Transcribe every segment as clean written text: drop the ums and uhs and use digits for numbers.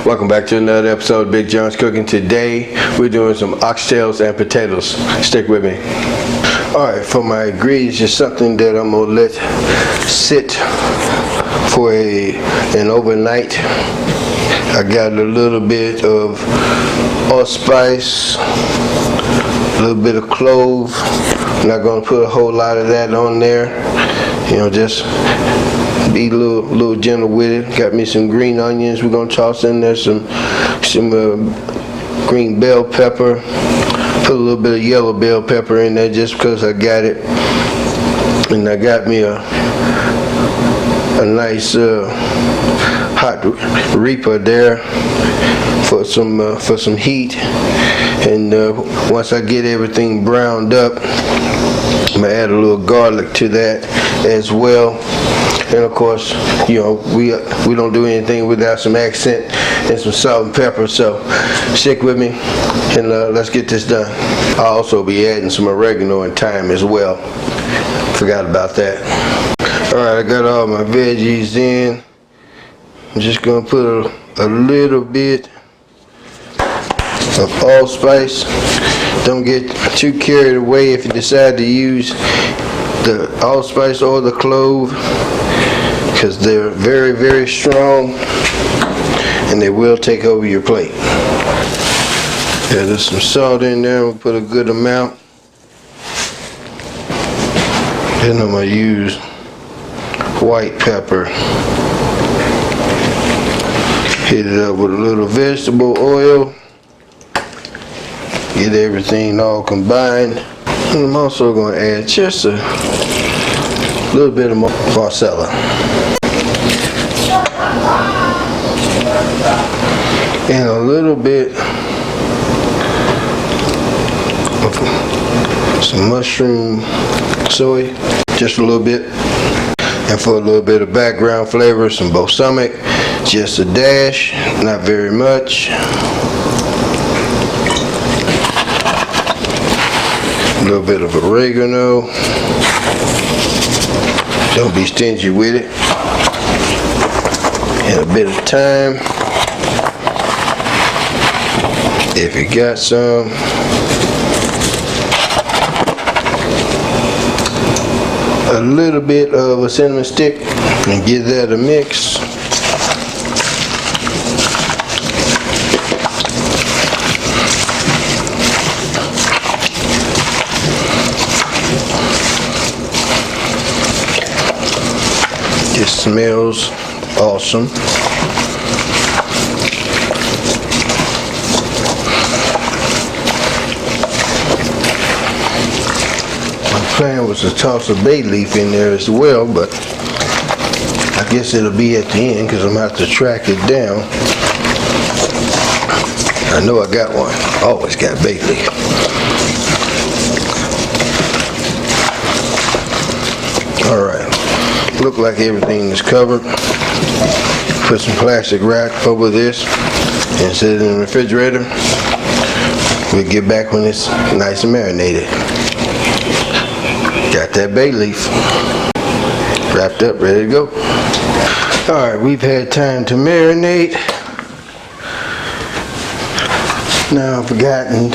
Welcome back to another episode of Big John's Cooking. Today we're doing some oxtails and potatoes. Stick with me. Alright, for my ingredients, just something that I'm going to let sit for an overnight. I got a little bit of allspice, a little bit of clove. I'm not going to put a whole lot of that on there. You know, just be a little gentle with it. Got me some green onions. We're gonna toss in there some green bell pepper. Put a little bit of yellow bell pepper in there just because I got it. And I got me a nice hot reaper there for some heat. And once I get everything browned up, I'm gonna add a little garlic to that as well. And of course, you know, we don't do anything without some accent and some salt and pepper. So stick with me and let's get this done. I'll also be adding some oregano and thyme as well. Forgot about that. All right, I got all my veggies in. I'm just gonna put a little bit of allspice. Don't get too carried away if you decide to use the allspice or the clove, because they're very, very strong and they will take over your plate. Yeah, there's some salt in there. We'll put a good amount. Then I'm going to use white pepper. Hit it up with a little vegetable oil. Get everything all combined. And I'm also going to add just a little bit of Marcella. And a little bit of some mushroom soy, just a little bit. And for a little bit of background flavor, some balsamic, just a dash, not very much. A little bit of oregano. Don't be stingy with it. And a bit of thyme, if you got some. A little bit of a cinnamon stick and give that a mix. It smells awesome. My plan was to toss a bay leaf in there as well, but I guess it'll be at the end because I'm going to have to track it down. I know I got one. Always got bay leaf. All right. Look like everything is covered. Put some plastic wrap over this and set it in the refrigerator. We'll get back when it's nice and marinated. Got that bay leaf wrapped up, ready to go. Alright, we've had time to marinate. Now I've gotten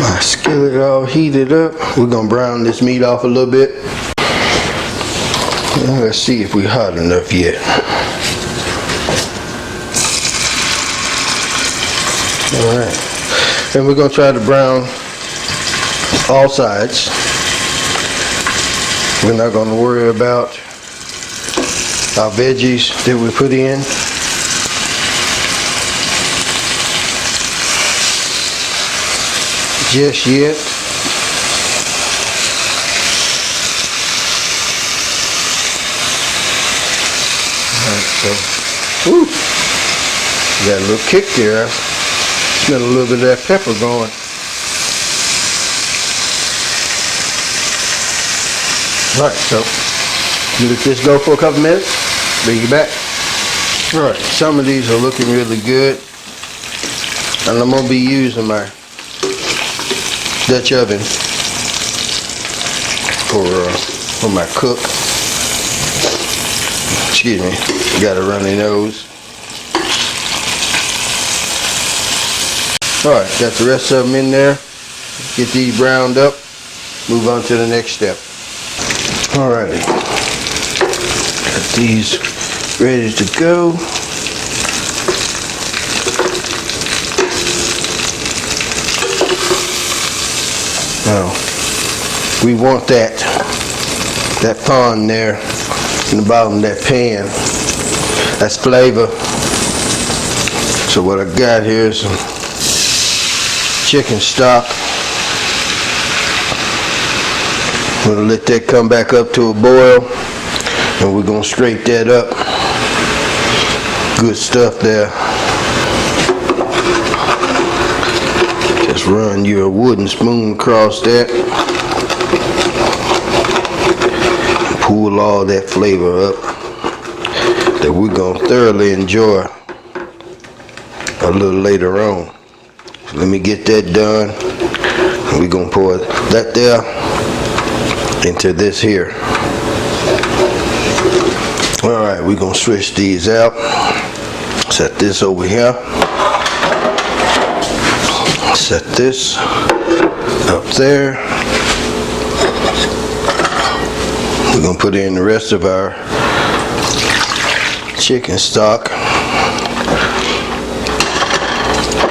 my skillet all heated up. We're gonna brown this meat off a little bit. Let's see if we're hot enough yet. Alright. And we're going to try to brown all sides. We're not going to worry about our veggies that we put in. Just yet. So, woo, got a little kick there. I smell a little bit of that pepper going. Alright, so let this go for a couple minutes. Bring it back. Alright, some of these are looking really good. And I'm going to be using my Dutch oven for my cook. Excuse me, got a runny nose. All right, got the rest of them in there. Get these browned up. Move on to the next step. All righty, got these ready to go. Now, we want that fond there in the bottom of that pan. That's flavor. So what I got here is some chicken stock. I'm gonna let that come back up to a boil, and we're gonna scrape that up. Good stuff there. Just run your wooden spoon across that. And pull all that flavor up that we're gonna thoroughly enjoy a little later on. So let me get that done. And we're gonna pour that there into this here. All right, we're gonna switch these out. Set this over here. Set this up there. We're gonna put in the rest of our chicken stock.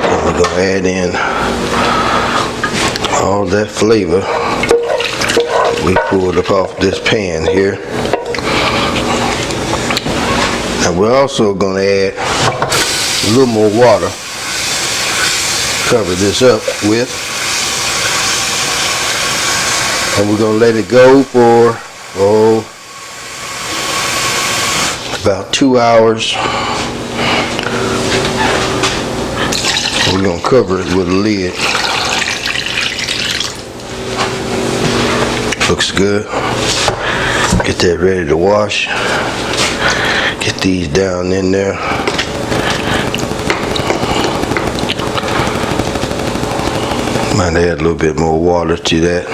And we're gonna add in all that flavor we pulled up off this pan here. And we're also going to add a little more water. Cover this up with. And we're going to let it go for about 2 hours. We're going to cover it with a lid. Looks good. Get that ready to wash. Get these down in there. Might add a little bit more water to that.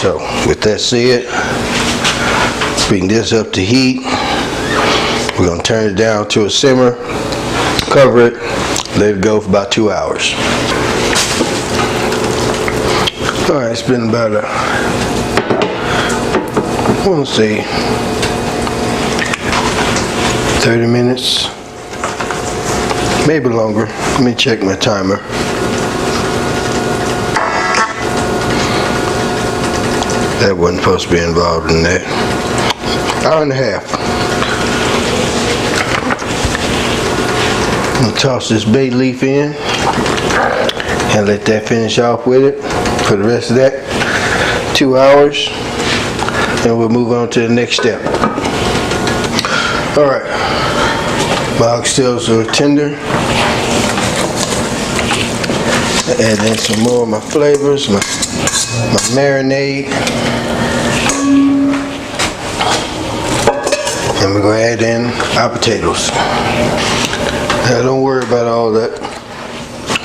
So with that said, bring this up to heat. We're going to turn it down to a simmer. Cover it. Let it go for about 2 hours. All right, it's been about I want to say 30 minutes, maybe longer. Let me check my timer. That wasn't supposed to be involved in that. Hour and a half. I'm gonna toss this bay leaf in and let that finish off with it. For the rest of that 2 hours, and we'll move on to the next step. All right, my oxtails are tender. Add in some more of my flavors, my marinade, and we're gonna add in our potatoes. Now don't worry about all that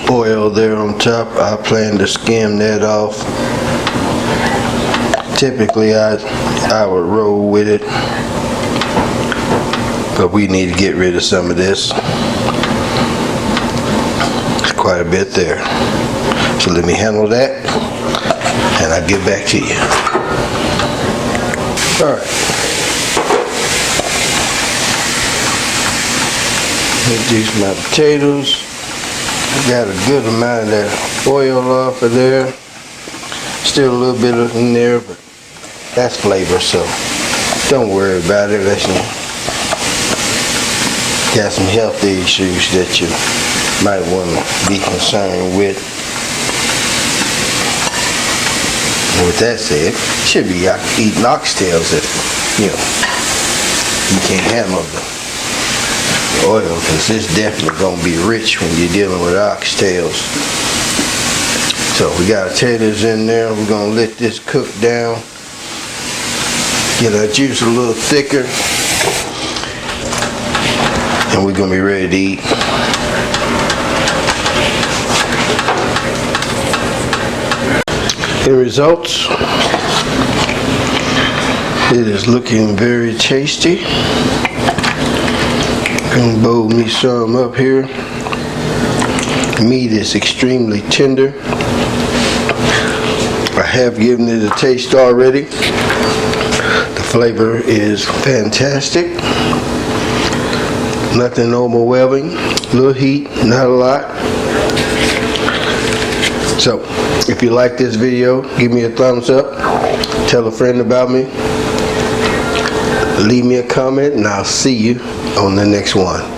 oil there on top. I plan to skim that off. Typically I would roll with it, but we need to get rid of some of this. It's quite a bit there. So let me handle that and I'll get back to you. Alright. Reduce my potatoes. Got a good amount of that oil off of there. Still a little bit in there, but that's flavor, so don't worry about it unless you got some health issues that you might want to be concerned with. And with that said, you should be eating oxtails if you can't handle the oil, because it's definitely going to be rich when you're dealing with oxtails. So we got our potatoes in there. We're going to let this cook down. Get our juice a little thicker. And we're going to be ready to eat. end results. It is looking very tasty. Gonna bowl me some up here. Meat is extremely tender. I have given it a taste already. The flavor is fantastic. Nothing overwhelming. Little heat, not a lot. So, if you like this video, give me a thumbs up. Tell a friend about me. Leave me a comment, and I'll see you on the next one.